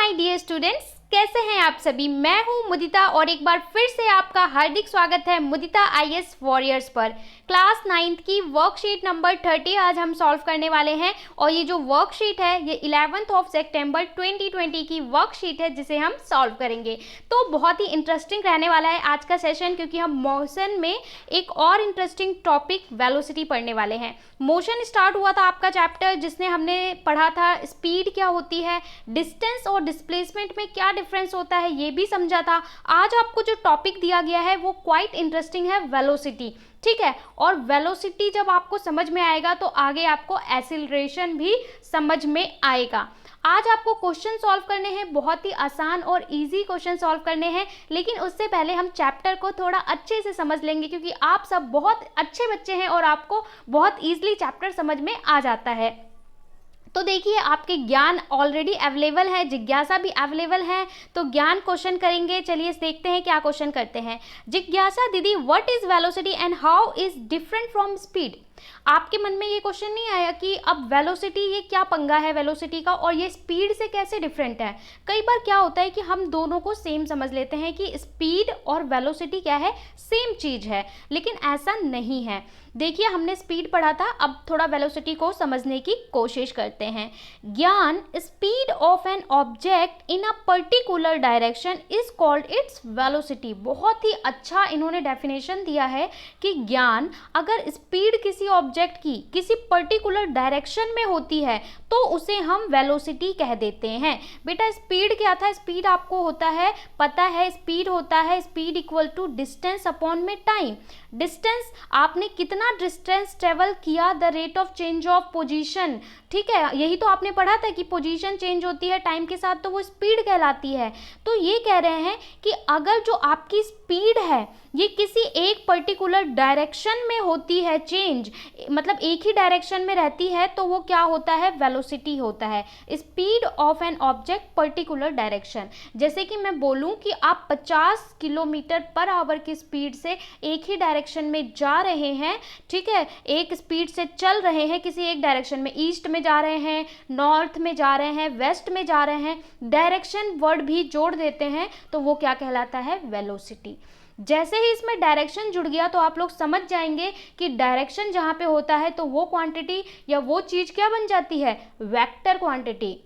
My dear students, कैसे हैं आप सभी। मैं हूं मुदिता और एक बार फिर से आपका हार्दिक स्वागत है मुदिता आईएएस वॉरियर्स पर। क्लास 9th की वर्कशीट नंबर 30 आज हम सॉल्व करने वाले हैं और ये जो वर्कशीट है ये 11th ऑफ सितंबर 2020 की वर्कशीट है जिसे हम सॉल्व करेंगे। तो बहुत ही इंटरेस्टिंग रहने वाला है आज का सेशन, क्योंकि हम मोशन में एक और इंटरेस्टिंग टॉपिक वेलोसिटी पढ़ने वाले हैं। मोशन स्टार्ट हुआ था आपका चैप्टर जिसने हमने पढ़ा था स्पीड क्या होती है, डिस्टेंस और डिस्प्लेसमेंट में क्या डिफरेंस होता है ये भी समझा था। आज आपको जो टॉपिक दिया गया है वो क्वाइट इंटरेस्टिंग है, वेलोसिटी। ठीक है, और वेलोसिटी जब आपको समझ में आएगा तो आगे आपको एक्सीलरेशन भी समझ में आएगा। आज आपको क्वेश्चन सॉल्व करने हैं, बहुत ही आसान और इजी क्वेश्चन सॉल्व करने हैं, लेकिन उससे पहले हम चैप्टर को थोड़ा अच्छे से समझ लेंगे क्योंकि आप सब बहुत अच्छे बच्चे हैं और आपको बहुत इजीली चैप्टर समझ में आ जाता है। तो देखिए, आपके ज्ञान ऑलरेडी अवेलेबल है, जिज्ञासा भी अवेलेबल है, तो ज्ञान क्वेश्चन करेंगे। चलिए देखते हैं क्या क्वेश्चन करते हैं। जिज्ञासा दीदी, what is velocity and how is different from speed. आपके मन में ये क्वेश्चन नहीं आया कि अब वेलोसिटी ये क्या पंगा है वेलोसिटी का और ये स्पीड से कैसे डिफरेंट है। कई बार क्या होता है कि हम दोनों को सेम समझ लेते हैं कि स्पीड और वेलोसिटी क्या है, सेम चीज है, लेकिन ऐसा नहीं है। देखिए, हमने स्पीड पढ़ा था, अब थोड़ा वेलोसिटी को समझने की कोशिश करते हैं। ज्ञान, speed of an object in a particular direction is called its velocity. बहुत ही अच्छा इन्होंने डेफिनेशन दिया है कि ज्ञान, अगर स्पीड किसी ऑब्जेक्ट की किसी पर्टिकुलर डायरेक्शन में होती है तो उसे हम वेलोसिटी कह देते हैं। बेटा, स्पीड क्या था, स्पीड आपको होता है पता है, स्पीड होता है speed equal to distance upon में टाइम। डिस्टेंस, आपने कितना डिस्टेंस ट्रेवल किया, the rate of change of position. ठीक है, यही तो आपने पढ़ा था कि पोजीशन चेंज होती है टाइम के साथ तो वो स्पीड कहलाती है। तो ये कह रहे हैं कि अगर जो आपकी स्पीड है ये किसी एक पर्टिकुलर डायरेक्शन में होती है चेंज, मतलब एक ही डायरेक्शन में रहती है, तो वो क्या होता है, वेलोसिटी होता है। Speed of an object particular direction. जैसे कि मैं बोलूं कि आप 50 किलोमीटर पर आवर की स्पीड से एक ही डायरेक्शन में जा रहे हैं, ठीक है, एक स्पीड से चल रहे हैं किसी एक डायरेक्शन में, ईस्ट में जा रहे हैं, नॉर्थ में जा रहे हैं, वेस्ट में जा रहे हैं, डायरेक्शन वर्ड भी जोड़ देते हैं तो वो क्या कहलाता है, वेलोसिटी। जैसे ही इसमें डायरेक्शन जुड़ गया तो आप लोग समझ जाएंगे कि डायरेक्शन जहाँ पे होता है तो वो क्वांटिटी या वो चीज़ क्या बन जाती है, वेक्टर क्वांटिटी।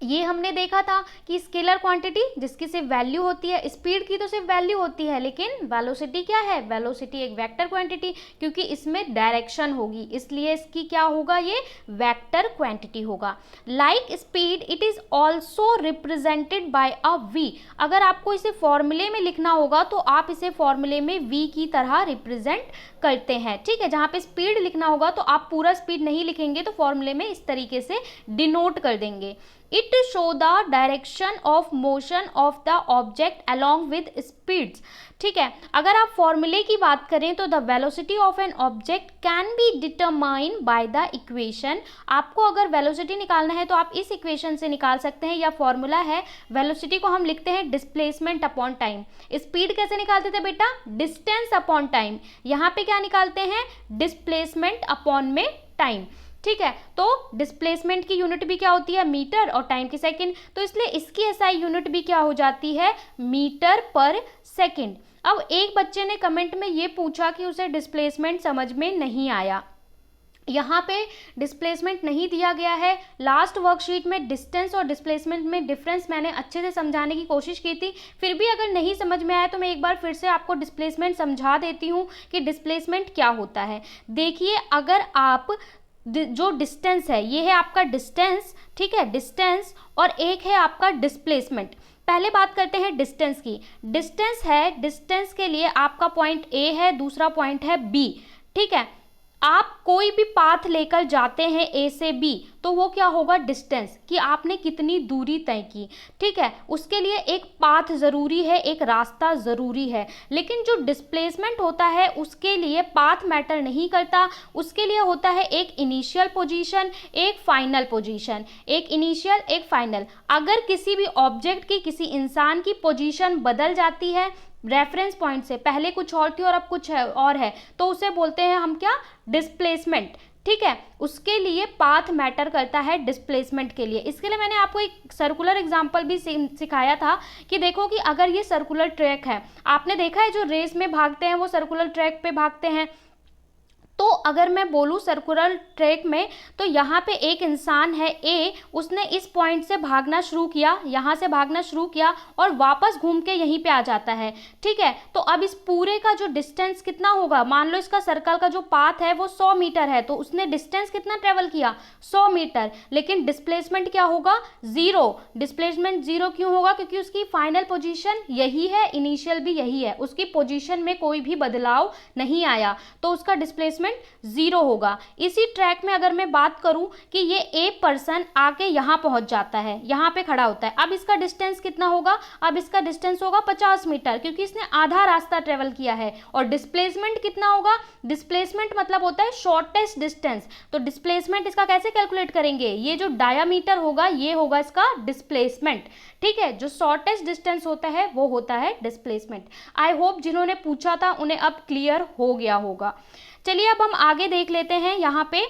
ये हमने देखा था कि स्केलर क्वांटिटी जिसकी सिर्फ वैल्यू होती है, स्पीड की तो सिर्फ वैल्यू होती है, लेकिन वेलोसिटी क्या है, वेलोसिटी एक वेक्टर क्वांटिटी, क्योंकि इसमें डायरेक्शन होगी इसलिए इसकी क्या होगा, ये वेक्टर क्वांटिटी होगा। Like speed it is also represented by a V. अगर आपको इसे फॉर्मूले में लिखना होगा तो आप इसे फॉर्मूले में वी की तरह रिप्रेजेंट करते हैं। ठीक है, जहाँ पे स्पीड लिखना होगा तो आप पूरा स्पीड नहीं लिखेंगे तो फॉर्मूले में इस तरीके से डिनोट कर देंगे। It show the direction of motion of the object along with speeds। ठीक है, अगर आप फॉर्मूले की बात करें तो the velocity of an object can be determine by the equation. आपको अगर वेलोसिटी निकालना है तो आप इस इक्वेशन से निकाल सकते हैं, या फॉर्मूला है, वेलोसिटी को हम लिखते हैं डिस्प्लेसमेंट अपॉन टाइम। स्पीड कैसे निकालते थे बेटा, डिस्टेंस अपॉन टाइम। यहाँ पे क्या निकालते हैं, डिस्प्लेसमेंट अपॉन में टाइम। ठीक है, तो डिस्प्लेसमेंट की यूनिट भी क्या होती है, मीटर, और टाइम की सेकंड, तो इसलिए इसकी एसआई यूनिट भी क्या हो जाती है, मीटर पर सेकंड। अब एक बच्चे ने कमेंट में ये पूछा कि उसे डिस्प्लेसमेंट समझ में नहीं आया। यहाँ पे डिस्प्लेसमेंट नहीं दिया गया है। लास्ट वर्कशीट में डिस्टेंस और डिस्प्लेसमेंट में डिफरेंस मैंने अच्छे से समझाने की कोशिश की थी, फिर भी अगर नहीं समझ में आया तो मैं एक बार फिर से आपको डिस्प्लेसमेंट समझा देती हूँ कि डिस्प्लेसमेंट क्या होता है। देखिए, अगर आप जो डिस्टेंस है, ये है आपका डिस्टेंस, ठीक है, डिस्टेंस, और एक है आपका डिस्प्लेसमेंट। पहले बात करते हैं डिस्टेंस की। डिस्टेंस है, डिस्टेंस के लिए आपका पॉइंट ए है, दूसरा पॉइंट है बी। ठीक है, आप कोई भी पाथ लेकर जाते हैं ए से बी तो वो क्या होगा, डिस्टेंस, कि आपने कितनी दूरी तय की। ठीक है, उसके लिए एक पाथ ज़रूरी है, एक रास्ता ज़रूरी है, लेकिन जो डिस्प्लेसमेंट होता है उसके लिए पाथ मैटर नहीं करता। उसके लिए होता है एक इनिशियल पोजीशन, एक फाइनल पोजीशन, एक इनिशियल एक फाइनल। अगर किसी भी ऑब्जेक्ट की, किसी इंसान की पोजीशन बदल जाती है रेफरेंस पॉइंट से, पहले कुछ और थी और अब कुछ और है, तो उसे बोलते हैं हम क्या, डिस्प्लेसमेंट। ठीक है, उसके लिए पाथ मैटर करता है डिस्प्लेसमेंट के लिए। इसके लिए मैंने आपको एक सर्कुलर एग्जांपल भी सिखाया था कि देखो कि अगर ये सर्कुलर ट्रैक है, आपने देखा है जो रेस में भागते हैं वो सर्कुलर ट्रैक पे भागते हैं, तो अगर मैं बोलूँ सर्कुलर ट्रैक में, तो यहाँ पे एक इंसान है ए, उसने इस पॉइंट से भागना शुरू किया, यहाँ से भागना शुरू किया और वापस घूम के यहीं पे आ जाता है, ठीक है। तो अब इस पूरे का जो डिस्टेंस कितना होगा, मान लो इसका सर्कल का जो पाथ है वो 100 मीटर है, तो उसने डिस्टेंस कितना ट्रेवल किया, 100 मीटर, लेकिन डिस्प्लेसमेंट क्या होगा, 0। डिस्प्लेसमेंट 0 क्यों होगा, क्योंकि उसकी फाइनल पोजीशन यही है, इनिशियल भी यही है, उसकी पोजीशन में कोई भी बदलाव नहीं आया, तो उसका डिस्प्लेसमेंट 0 होगा। इसी ट्रैक में अगर मैं बात करूं कि ये ए पर्सन आके यहां पहुंच जाता है, यहां पे खड़ा होता है, अब इसका डिस्टेंस कितना होगा, अब इसका डिस्टेंस होगा 50 मीटर, क्योंकि इसने आधा रास्ता ट्रेवल किया है। और डिस्प्लेसमेंट कितना होगा, डिस्प्लेसमेंट मतलब होता है शॉर्टेस्ट डिस्टेंस, तो डिस्प्लेसमेंट इसका कैसे कैलकुलेट करेंगे, ये जो डायामीटर होगा ये होगा इसका डिस्प्लेसमेंट, ठीक है। जो शॉर्टेस्ट डिस्टेंस होता है वो होता है डिस्प्लेसमेंट। आई होप जिन्होंने पूछा था उन्हें अब क्लियर हो गया होगा। चलिए अब हम आगे देख लेते हैं। यहाँ पे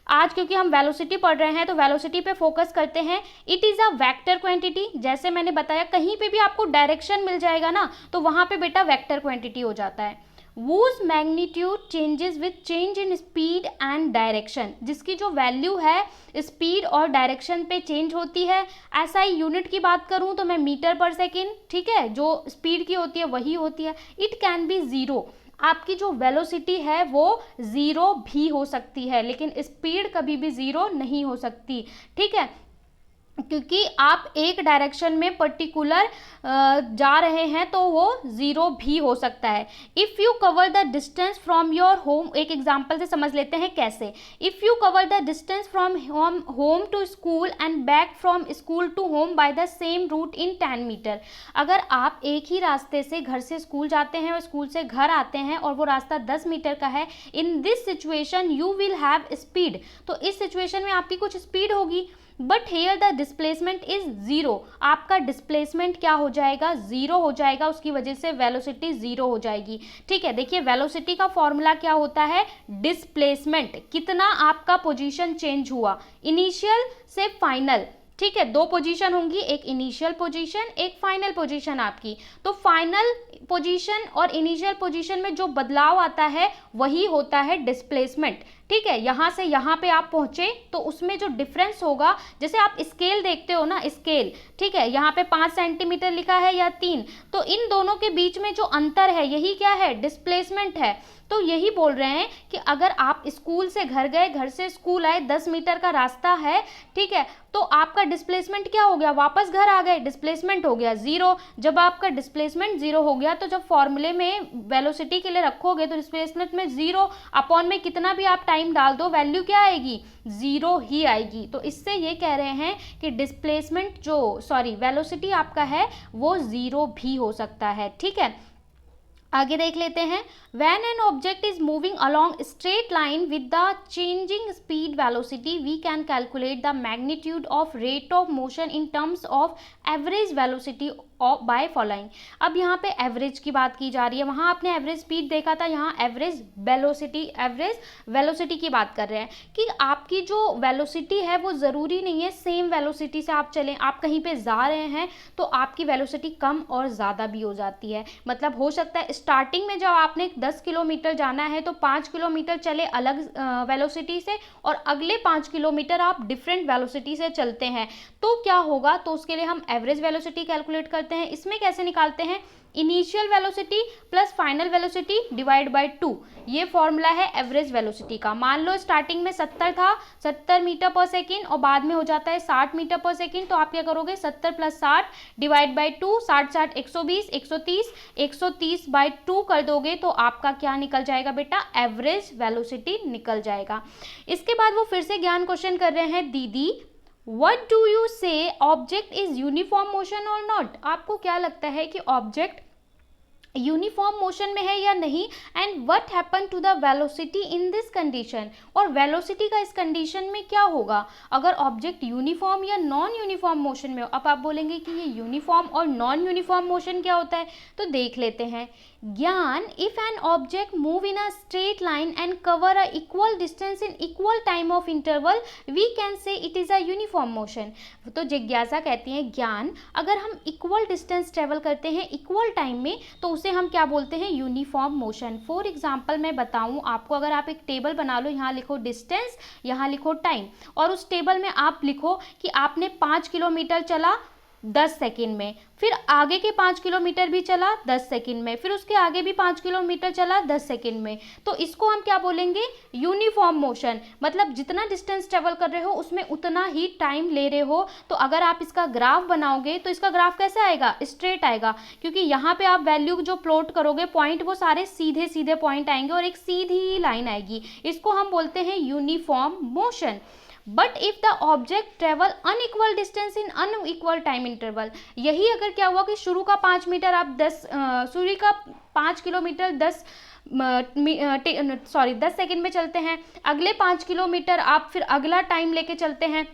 आज क्योंकि हम वेलोसिटी पढ़ रहे हैं तो वेलोसिटी पे फोकस करते हैं। It is a vector quantity, जैसे मैंने बताया कहीं पे भी आपको डायरेक्शन मिल जाएगा ना तो वहाँ पे बेटा वेक्टर क्वांटिटी हो जाता है। whose magnitude changes with change in speed and direction, जिसकी जो वैल्यू है स्पीड और डायरेक्शन पे चेंज होती है। SI यूनिट की बात करूँ तो मैं मीटर पर सेकेंड, ठीक है, जो स्पीड की होती है वही होती है। इट कैन बी ज़ीरो, आपकी जो वेलोसिटी है वो 0 भी हो सकती है, लेकिन स्पीड कभी भी 0 नहीं हो सकती, ठीक है, क्योंकि आप एक डायरेक्शन में पर्टिकुलर जा रहे हैं तो वो 0 भी हो सकता है। If you cover the distance from your home, एक एग्जांपल से समझ लेते हैं कैसे। If you cover the distance from home to school and back from school to home by the same route in 10 metre, अगर आप एक ही रास्ते से घर से स्कूल जाते हैं और स्कूल से घर आते हैं और वो रास्ता 10 मीटर का है, in this situation you will have speed, तो इस सिचुएशन में आपकी कुछ स्पीड होगी, but here the displacement is 0, आपका डिस्प्लेसमेंट क्या हो जाएगा, 0 हो जाएगा, उसकी वजह से वेलोसिटी 0 हो जाएगी, ठीक है। देखिए वेलोसिटी का फॉर्मूला क्या होता है, डिस्प्लेसमेंट, कितना आपका पोजीशन चेंज हुआ इनिशियल से फाइनल, ठीक है, 2 पोजीशन होंगी, एक इनिशियल पोजीशन एक फाइनल पोजीशन आपकी, तो फाइनल पोजीशन और इनिशियल पोजीशन में जो बदलाव आता है वही होता है डिस्प्लेसमेंट, ठीक है। यहाँ से यहाँ पे आप पहुँचे तो उसमें जो डिफरेंस होगा, जैसे आप स्केल देखते हो ना, स्केल, ठीक है, यहाँ पे 5 सेंटीमीटर लिखा है या 3, तो इन दोनों के बीच में जो अंतर है यही क्या है, डिस्प्लेसमेंट है। तो यही बोल रहे हैं कि अगर आप स्कूल से घर गए, घर से स्कूल आए, 10 मीटर का रास्ता है, ठीक है, तो आपका डिस्प्लेसमेंट क्या हो गया, वापस घर आ गए, डिस्प्लेसमेंट हो गया 0। जब आपका डिस्प्लेसमेंट 0 हो गया तो जब फॉर्मूले में वेलोसिटी के लिए रखोगे तो डिस्प्लेसमेंट में 0 अपॉन में कितना भी आप टाइम डाल दो वैल्यू क्या आएगी, 0 ही आएगी। तो इससे ये कह रहे हैं कि डिस्प्लेसमेंट वेलोसिटी आपका है वो 0 भी हो सकता है, ठीक है। आगे देख लेते हैं। When an object is moving along straight line with the changing speed velocity, we can calculate the magnitude of rate of motion in terms of average velocity by following. अब यहाँ पे एवरेज की बात की जा रही है, वहाँ आपने एवरेज स्पीड देखा था, यहाँ एवरेज वेलोसिटी की बात कर रहे हैं कि आपकी जो वेलोसिटी है वो ज़रूरी नहीं है सेम वेलोसिटी से आप चलें, आप कहीं पे जा रहे हैं तो आपकी वेलोसिटी कम और ज़्यादा भी हो जाती है। मतलब हो सकता है स्टार्टिंग में जब आपने 10 किलोमीटर जाना है तो 5 किलोमीटर चले अलग वेलोसिटी से और अगले 5 किलोमीटर आप डिफरेंट वेलोसिटी से चलते हैं, तो क्या होगा, तो उसके लिए हम एवरेज वेलोसिटी कैलकुलेट करते हैं। इसमें कैसे निकालते हैं, initial velocity plus final velocity divide by 2, ये फॉर्मूला है एवरेज वेलोसिटी का। मान लो स्टार्टिंग में 70 था, 70 मीटर पर सेकेंड और बाद में हो जाता है 60 मीटर पर सेकेंड, तो आप क्या करोगे 70 प्लस 60 डिवाइड बाय 2, 60 60 120, 130 बाय 2 कर दोगे तो आपका क्या निकल जाएगा बेटा, एवरेज वेलोसिटी निकल जाएगा। इसके बाद वो फिर से ज्ञान क्वेश्चन कर रहे हैं, दीदी What do you say object is uniform motion or not? आपको क्या लगता है कि ऑब्जेक्ट यूनिफॉर्म मोशन में है या नहीं, and what happen to the velocity in this condition, और वेलोसिटी का इस कंडीशन में क्या होगा अगर ऑब्जेक्ट यूनिफॉर्म या नॉन यूनिफॉर्म मोशन में हो। अब आप बोलेंगे कि ये यूनिफॉर्म और नॉन यूनिफॉर्म मोशन क्या होता है, तो देख लेते हैं। Gyan, if an object move in a straight line and cover a equal distance in equal time of interval, we can say it is a uniform motion. तो जिज्ञासा कहती है ज्ञान अगर हम इक्वल डिस्टेंस ट्रेवल करते हैं इक्वल टाइम में तो उसे हम क्या बोलते हैं, यूनिफॉर्म मोशन। फॉर एग्जाम्पल मैं बताऊं आपको, अगर आप एक टेबल बना लो, यहाँ लिखो डिस्टेंस, यहाँ लिखो टाइम, और उस टेबल में आप लिखो कि आपने 5 किलोमीटर चला 10 सेकंड में, फिर आगे के 5 किलोमीटर भी चला 10 सेकंड में, फिर उसके आगे भी 5 किलोमीटर चला 10 सेकंड में, तो इसको हम क्या बोलेंगे, यूनिफॉर्म मोशन। मतलब जितना डिस्टेंस ट्रेवल कर रहे हो उसमें उतना ही टाइम ले रहे हो। तो अगर आप इसका ग्राफ बनाओगे तो इसका ग्राफ कैसे आएगा, स्ट्रेट आएगा, क्योंकि यहाँ पे आप वैल्यू जो प्लॉट करोगे पॉइंट, वो सारे सीधे सीधे पॉइंट आएंगे और एक सीधी लाइन आएगी। इसको हम बोलते हैं uniform motion. But if the object travel unequal distance in unequal time interval, यही अगर क्या हुआ कि शुरू का 5 मीटर आप 5 किलोमीटर 10 सेकंड में चलते हैं, अगले 5 किलोमीटर आप फिर अगला टाइम लेके चलते हैं,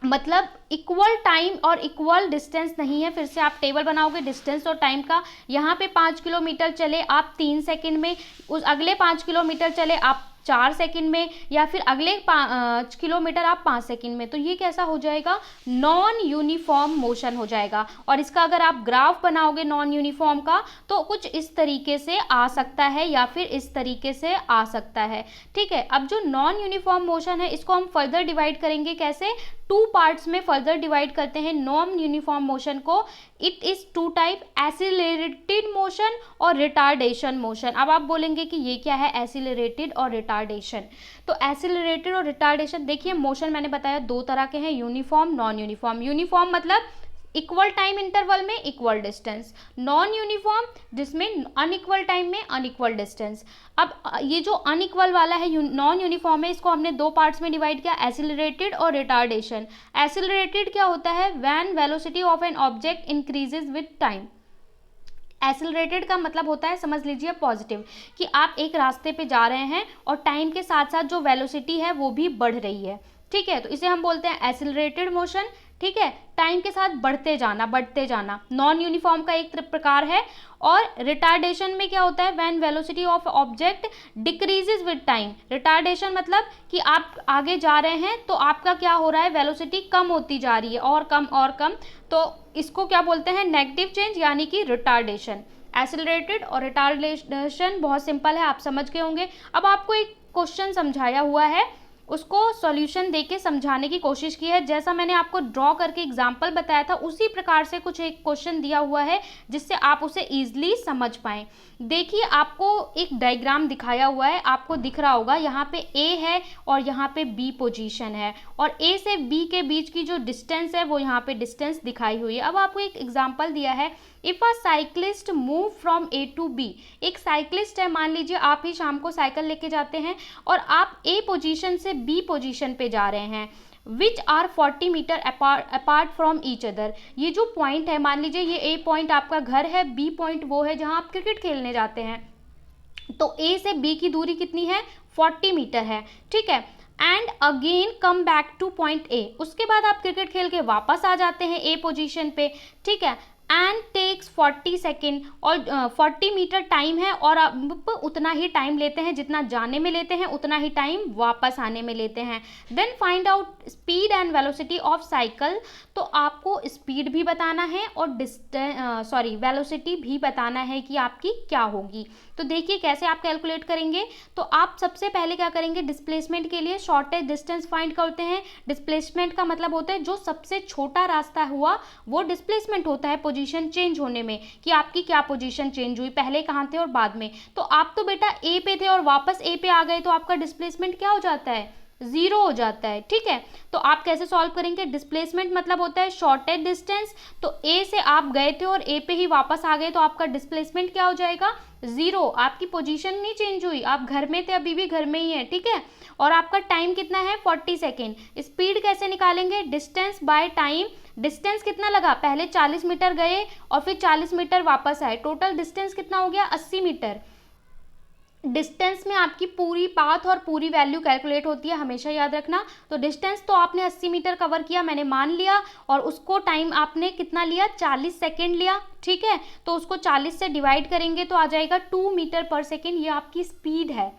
मतलब इक्वल टाइम और इक्वल डिस्टेंस नहीं है। फिर से आप टेबल बनाओगे डिस्टेंस और टाइम का, यहाँ पे 5 किलोमीटर चले आप 3 सेकंड में, उस अगले 5 किलोमीटर चले आप 4 सेकंड में, या फिर अगले 5 किलोमीटर आप 5 सेकंड में, तो ये कैसा हो जाएगा, नॉन यूनिफॉर्म मोशन हो जाएगा। और इसका अगर आप ग्राफ बनाओगे नॉन यूनिफॉर्म का तो कुछ इस तरीके से आ सकता है या फिर इस तरीके से आ सकता है। ठीक है, अब जो नॉन यूनिफॉर्म मोशन है इसको हम फर्दर डिवाइड करेंगे, कैसे, 2 पार्ट्स में फर्दर डिवाइड करते हैं नॉन यूनिफॉर्म मोशन को। It is 2 type, accelerated motion और रिटार्डेशन मोशन। अब आप बोलेंगे कि ये क्या है, एसिलरेटेड और रिटार्डेशन। तो एसिलरेटेड और रिटार्डेशन, देखिए मोशन मैंने बताया 2 तरह के हैं, यूनिफॉर्म नॉन यूनिफॉर्म। यूनिफॉर्म मतलब इक्वल टाइम इंटरवल में इक्वल डिस्टेंस, नॉन यूनिफॉर्म जिसमें अनइक्वल टाइम में अनइक्वल डिस्टेंस। अब ये जो अनइक्वल वाला है नॉन यूनिफॉर्म है, इसको हमने 2 पार्ट्स में डिवाइड किया, एसिलरेटेड और रिटार्डेशन। एसिलरेटेड क्या होता है, when velocity of an object increases with time. Accelerated का मतलब होता है, समझ लीजिए पॉजिटिव, कि आप एक रास्ते पे जा रहे हैं और टाइम के साथ साथ जो वेलोसिटी है वो भी बढ़ रही है। ठीक है, तो इसे हम बोलते हैं एसिलरेटेड मोशन। ठीक है, टाइम के साथ बढ़ते जाना नॉन यूनिफॉर्म का एक प्रकार है। और रिटार्डेशन में क्या होता है, when velocity of object decreases with time. Retardation मतलब कि आप आगे जा रहे हैं तो आपका क्या हो रहा है, वेलोसिटी कम होती जा रही है और कम और कम, तो इसको क्या बोलते हैं, नेगेटिव चेंज, यानी कि रिटार्डेशन। एसिलरेटेड और रिटार्डेशन बहुत सिंपल है, आप समझ गए होंगे। अब आपको एक क्वेश्चन समझाया हुआ है, उसको सॉल्यूशन देके समझाने की कोशिश की है। जैसा मैंने आपको ड्रॉ करके एग्जाम्पल बताया था उसी प्रकार से कुछ एक क्वेश्चन दिया हुआ है जिससे आप उसे ईजिली समझ पाएँ। देखिए, आपको एक डायग्राम दिखाया हुआ है, आपको दिख रहा होगा, यहाँ पे ए है और यहाँ पे बी पोजीशन है, और ए से बी के बीच की जो डिस्टेंस है वो यहाँ पे डिस्टेंस दिखाई हुई है। अब आपको एक एग्जाम्पल दिया है, if a cyclist move from A to B. एक साइक्लिस्ट है, मान लीजिए आप ही शाम को साइकिल लेके जाते हैं और आप ए पोजीशन से बी पोजीशन पे जा रहे हैं, which are 40 metre apart from each other. ये जो पॉइंट है, मान लीजिए ये ए पॉइंट आपका घर है, बी पॉइंट वो है जहाँ आप क्रिकेट खेलने जाते हैं, तो ए से बी की दूरी कितनी है, 40 मीटर है। ठीक है, and again come back two point A. उसके बाद आप क्रिकेट खेल के वापस आ जाते हैं ए पोजीशन पे। ठीक है, एंड टेक्स 40 सेकेंड, और 40 मीटर टाइम है, और आप उतना ही टाइम लेते हैं जितना जाने में लेते हैं उतना ही टाइम वापस आने में लेते हैं। Then find out speed and velocity of cycle. तो आपको स्पीड भी बताना है और वेलोसिटी भी बताना है कि आपकी क्या होगी। तो देखिए कैसे आप कैलकुलेट करेंगे। तो आप सबसे पहले क्या करेंगे, डिस्प्लेसमेंट के लिए शॉर्टेस्ट डिस्टेंस फाइंड करते हैं। डिस्प्लेसमेंट का मतलब होता है जो सबसे छोटा रास्ता हुआ वो डिस्प्लेसमेंट होता है पोजीशन चेंज होने में, कि आपकी क्या पोजीशन चेंज हुई, पहले कहाँ थे और बाद में। तो आप तो बेटा ए पे थे और वापस ए पे आ गए, तो आपका डिस्प्लेसमेंट क्या हो जाता है, जीरो हो जाता है। ठीक है, तो आप कैसे सॉल्व करेंगे? डिस्प्लेसमेंट मतलब होता है शॉर्टेज डिस्टेंस, तो ए से आप गए थे और ए पे ही वापस आ गए, तो आपका डिस्प्लेसमेंट क्या हो जाएगा? जीरो। आपकी पोजीशन नहीं चेंज हुई, आप घर में थे, अभी भी घर में ही है। ठीक है, और आपका टाइम कितना है? 40 सेकेंड। स्पीड कैसे निकालेंगे? Distance by time. डिस्टेंस कितना लगा? पहले 40 मीटर गए और फिर 40 मीटर वापस आए, टोटल डिस्टेंस कितना हो गया? 80 मीटर। डिस्टेंस में आपकी पूरी पाथ और पूरी वैल्यू कैलकुलेट होती है, हमेशा याद रखना। तो डिस्टेंस तो आपने 80 मीटर कवर किया, मैंने मान लिया, और उसको टाइम आपने कितना लिया? 40 सेकेंड लिया। ठीक है, तो उसको 40 से डिवाइड करेंगे तो आ जाएगा 2 मीटर पर सेकेंड। ये आपकी स्पीड है,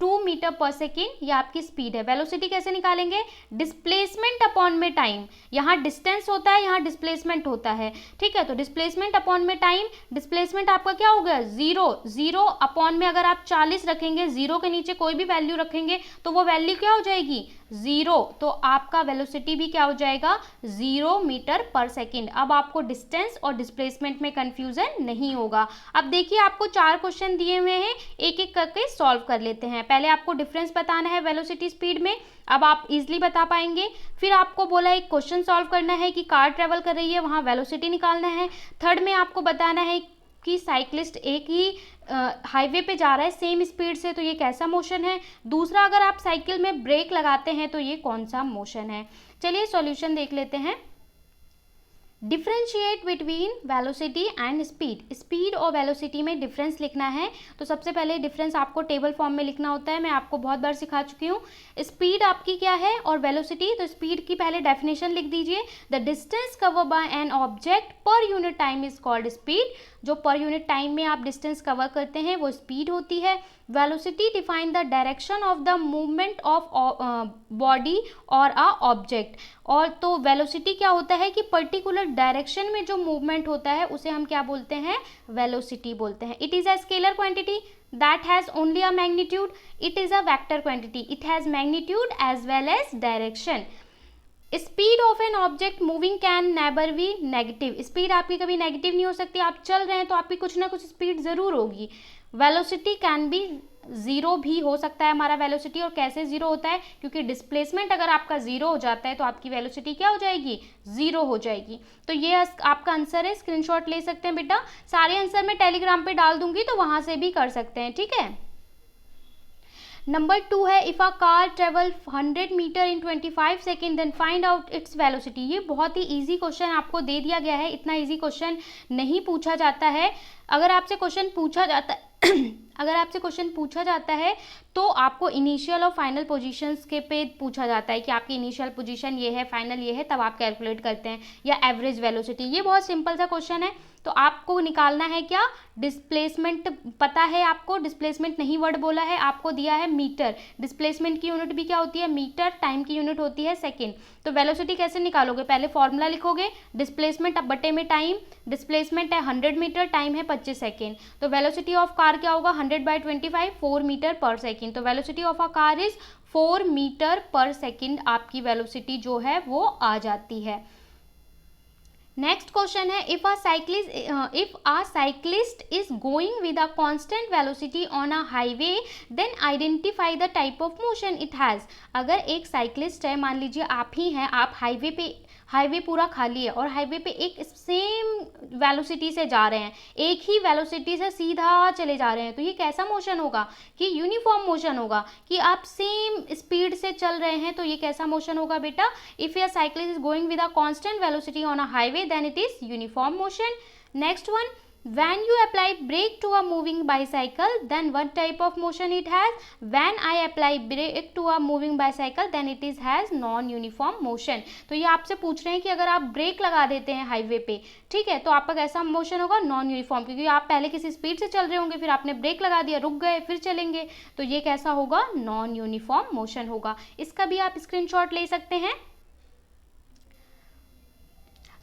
2 मीटर पर सेकेंड, ये आपकी स्पीड है। वेलोसिटी कैसे निकालेंगे? डिस्प्लेसमेंट अपॉन में टाइम। यहाँ डिस्टेंस होता है, यहाँ डिस्प्लेसमेंट होता है। ठीक है, तो डिस्प्लेसमेंट अपॉन में टाइम, डिस्प्लेसमेंट आपका क्या हो गया? जीरो। जीरो अपॉन में अगर आप 40 रखेंगे, जीरो के नीचे कोई भी वैल्यू रखेंगे तो वो वैल्यू क्या हो जाएगी? जीरो। तो आपका वेलोसिटी भी क्या हो जाएगा? 0 मीटर पर सेकेंड। अब आपको डिस्टेंस और डिस्प्लेसमेंट में कंफ्यूजन नहीं होगा। अब देखिए, आपको 4 क्वेश्चन दिए हुए हैं, एक एक करके सॉल्व कर लेते हैं। पहले आपको डिफरेंस बताना है वेलोसिटी स्पीड में, अब आप इजीली बता पाएंगे। फिर आपको बोला एक क्वेश्चन सॉल्व करना है कि कार ट्रेवल कर रही है, वहाँ वेलोसिटी निकालना है। थर्ड में आपको बताना है कि साइक्लिस्ट एक ही हाईवे पे जा रहा है सेम स्पीड से, तो ये कैसा मोशन है। दूसरा, अगर आप साइकिल में ब्रेक लगाते हैं तो ये कौन सा मोशन है। चलिए सॉल्यूशन देख लेते हैं। Differentiate between velocity and speed. Speed और वेलोसिटी में डिफरेंस लिखना है, तो सबसे पहले डिफरेंस आपको टेबल फॉर्म में लिखना होता है, मैं आपको बहुत बार सिखा चुकी हूँ। स्पीड आपकी क्या है और वेलोसिटी, तो स्पीड की पहले डेफिनेशन लिख दीजिए। The distance cover by an object per unit time is called speed. जो पर यूनिट टाइम में आप डिस्टेंस कवर करते हैं वो स्पीड होती है। Velocity define the direction of the movement of body और अ ऑब्जेक्ट। और तो वेलोसिटी क्या होता है कि पर्टिकुलर डायरेक्शन में जो मूवमेंट होता है उसे हम क्या बोलते हैं? वेलोसिटी बोलते हैं। It is a scalar quantity that has only a magnitude. It is a vector quantity. It has magnitude as well as direction. Speed of an object moving can never be negative. Speed आपकी कभी negative नहीं हो सकती, आप चल रहे हैं तो आपकी कुछ ना कुछ स्पीड जरूर होगी। वेलोसिटी कैन बी जीरो भी हो सकता है हमारा वेलोसिटी। और कैसे जीरो होता है? क्योंकि डिस्प्लेसमेंट अगर आपका जीरो हो जाता है तो आपकी वेलोसिटी क्या हो जाएगी? जीरो हो जाएगी। तो ये आपका आंसर है, स्क्रीनशॉट ले सकते हैं बेटा। सारे आंसर मैं टेलीग्राम पे डाल दूंगी तो वहां से भी कर सकते हैं। ठीक है, नंबर 2 है, if a car travel 100 metre in 25 second then find out its velocity. ये बहुत ही इजी क्वेश्चन आपको दे दिया गया है, इतना इजी क्वेश्चन नहीं पूछा जाता है। अगर आपसे क्वेश्चन पूछा जाता है अगर आपसे क्वेश्चन पूछा जाता है तो आपको इनिशियल और फाइनल पोजीशंस के पे पूछा जाता है कि आपकी इनिशियल पोजीशन ये है, फाइनल ये है, तब आप कैलकुलेट करते हैं, या एवरेज वेलोसिटी। ये बहुत सिंपल सा क्वेश्चन है। तो आपको निकालना है क्या? डिस्प्लेसमेंट पता है आपको, डिस्प्लेसमेंट नहीं वर्ड बोला है, आपको दिया है मीटर। डिस्प्लेसमेंट की यूनिट भी क्या होती है? मीटर। टाइम की यूनिट होती है सेकेंड। तो वेलोसिटी कैसे निकालोगे? पहले फॉर्मूला लिखोगे, डिस्प्लेसमेंट अब बटे में टाइम। डिस्प्लेसमेंट है 100 मीटर, टाइम है 25 सेकेंड। तो वेलोसिटी ऑफ कार क्या होगा? 100/25, 4 मीटर पर सेकेंड। तो velocity of a car is 4 metre per second. आपकी वेलोसिटी जो है वो आ जाती है। नेक्स्ट क्वेश्चन है, if a cyclist is going with a constant velocity on a highway then identify the type of motion it has. अगर एक साइक्लिस्ट है, मान लीजिए आप ही हैं, आप हाईवे पूरा खाली है और हाईवे पे एक सेम वेलोसिटी से जा रहे हैं, एक ही वेलोसिटी से सीधा चले जा रहे हैं, तो ये कैसा मोशन होगा? कि यूनिफॉर्म मोशन होगा, कि आप सेम स्पीड से चल रहे हैं। तो ये कैसा मोशन होगा बेटा? If your cyclist is going with a constant velocity on a highway then it is uniform motion. Next one, when you apply brake to a moving bicycle then what type of motion it has? when I apply brake to a moving bicycle then it is has non uniform motion। तो ये आपसे पूछ रहे हैं कि अगर आप break लगा देते हैं हाईवे पे, ठीक है, तो आपका कैसा मोशन होगा? नॉन यूनिफॉर्म, क्योंकि आप पहले किसी स्पीड से चल रहे होंगे, फिर आपने ब्रेक लगा दिया, रुक गए, फिर चलेंगे, तो ये कैसा होगा? नॉन यूनिफॉर्म मोशन होगा। इसका भी आप स्क्रीनशॉट ले सकते हैं।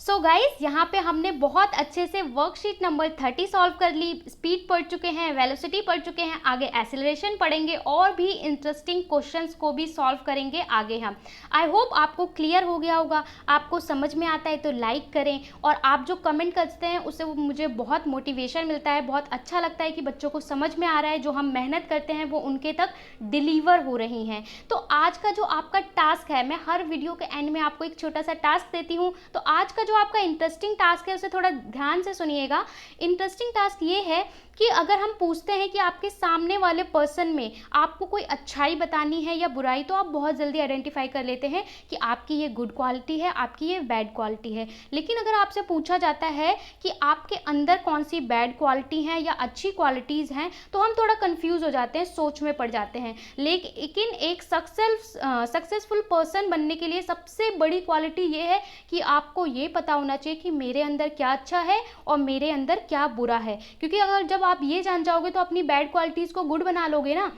सो गाइस, यहाँ पे हमने बहुत अच्छे से वर्कशीट नंबर 30 सॉल्व कर ली। स्पीड पढ़ चुके हैं, वेलोसिटी पढ़ चुके हैं, आगे एक्सेलरेशन पढ़ेंगे और भी इंटरेस्टिंग क्वेश्चंस को भी सॉल्व करेंगे आगे हम। आई होप आपको क्लियर हो गया होगा। आपको समझ में आता है तो लाइक करें, और आप जो कमेंट करते हैं उससे मुझे बहुत मोटिवेशन मिलता है, बहुत अच्छा लगता है कि बच्चों को समझ में आ रहा है, जो हम मेहनत करते हैं वो उनके तक डिलीवर हो रही हैं। तो आज का जो आपका टास्क है, मैं हर वीडियो के एंड में आपको एक छोटा सा टास्क देती हूँ। तो आज का जो आपका इंटरेस्टिंग टास्क है उसे थोड़ा ध्यान से सुनिएगा। इंटरेस्टिंग टास्क ये है कि अगर हम पूछते हैं कि आपके सामने वाले पर्सन में आपको कोई अच्छाई बतानी है या बुराई, तो आप बहुत जल्दी आइडेंटिफाई कर लेते हैं कि आपकी ये गुड क्वालिटी है, आपकी ये बैड क्वालिटी है। लेकिन अगर आपसे पूछा जाता है कि आपके अंदर कौन सी बैड क्वालिटी हैं या अच्छी क्वालिटीज़ हैं, तो हम थोड़ा कंफ्यूज हो जाते हैं, सोच में पड़ जाते हैं। लेकिन एक सक्सेसफुल पर्सन बनने के लिए सबसे बड़ी क्वालिटी ये है कि आपको ये पता होना चाहिए कि मेरे अंदर क्या अच्छा है और मेरे अंदर क्या बुरा है। क्योंकि अगर जब आप ये जान जाओगे तो अपनी बैड क्वालिटीज़ को गुड बना लोगे ना।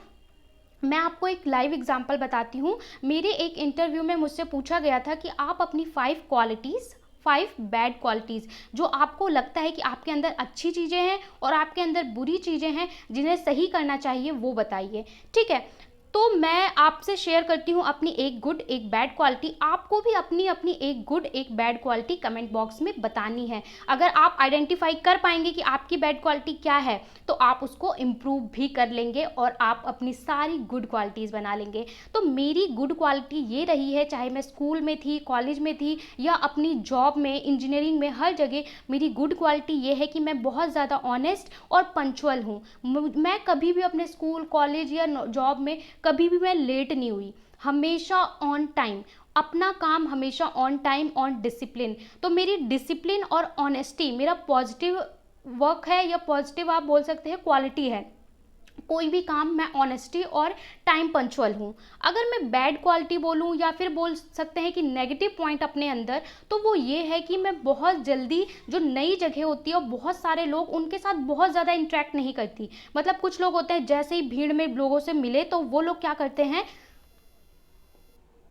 मैं आपको एक लाइव एग्जांपल बताती हूँ। मेरे एक इंटरव्यू में मुझसे पूछा गया था कि आप अपनी 5 बैड क्वालिटीज़ जो आपको लगता है कि आपके अंदर अच्छी चीज़ें हैं और आपके अंदर बुरी चीज़ें हैं जिन्हें सही करना चाहिए, वो बताइए। ठीक है, तो मैं आपसे शेयर करती हूँ अपनी एक गुड एक बैड क्वालिटी। आपको भी अपनी अपनी एक गुड एक बैड क्वालिटी कमेंट बॉक्स में बतानी है। अगर आप आइडेंटिफाई कर पाएंगे कि आपकी बैड क्वालिटी क्या है, तो आप उसको इम्प्रूव भी कर लेंगे और आप अपनी सारी गुड क्वालिटीज़ बना लेंगे। तो मेरी गुड क्वालिटी ये रही है, चाहे मैं स्कूल में थी, कॉलेज में थी या अपनी जॉब में, इंजीनियरिंग में, हर जगह मेरी गुड क्वालिटी ये है कि मैं बहुत ज़्यादा ऑनेस्ट और पंक्चुअल हूँ। मैं कभी भी अपने स्कूल, कॉलेज या जॉब में कभी भी मैं लेट नहीं हुई, हमेशा ऑन टाइम, अपना काम हमेशा ऑन टाइम, ऑन डिसिप्लिन। तो मेरी डिसिप्लिन और ऑनेस्टी मेरा पॉजिटिव वर्क है, या पॉजिटिव आप बोल सकते हैं क्वालिटी है। कोई भी काम मैं ऑनेस्टी और टाइम पंचुअल हूँ। अगर मैं बैड क्वालिटी बोलूँ या फिर बोल सकते हैं कि नेगेटिव पॉइंट अपने अंदर, तो वो ये है कि मैं बहुत जल्दी जो नई जगह होती है और बहुत सारे लोग, उनके साथ बहुत ज़्यादा इंटरेक्ट नहीं करती। मतलब कुछ लोग होते हैं जैसे ही भीड़ में लोगों से मिले तो वो लोग क्या करते हैं,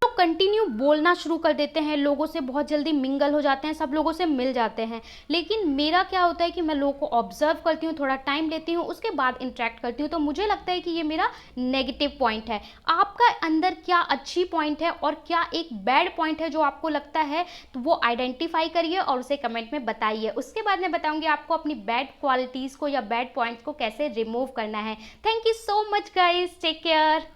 तो कंटिन्यू बोलना शुरू कर देते हैं, लोगों से बहुत जल्दी मिंगल हो जाते हैं, सब लोगों से मिल जाते हैं। लेकिन मेरा क्या होता है कि मैं लोगों को ऑब्जर्व करती हूँ, थोड़ा टाइम लेती हूँ, उसके बाद इंटरेक्ट करती हूँ। तो मुझे लगता है कि ये मेरा नेगेटिव पॉइंट है। आपका अंदर क्या अच्छी पॉइंट है और क्या एक बैड पॉइंट है जो आपको लगता है, तो वो आइडेंटिफाई करिए और उसे कमेंट में बताइए। उसके बाद मैं बताऊँगी आपको अपनी बैड क्वालिटीज़ को या बैड पॉइंट्स को कैसे रिमूव करना है। Thank you so much guys, take care.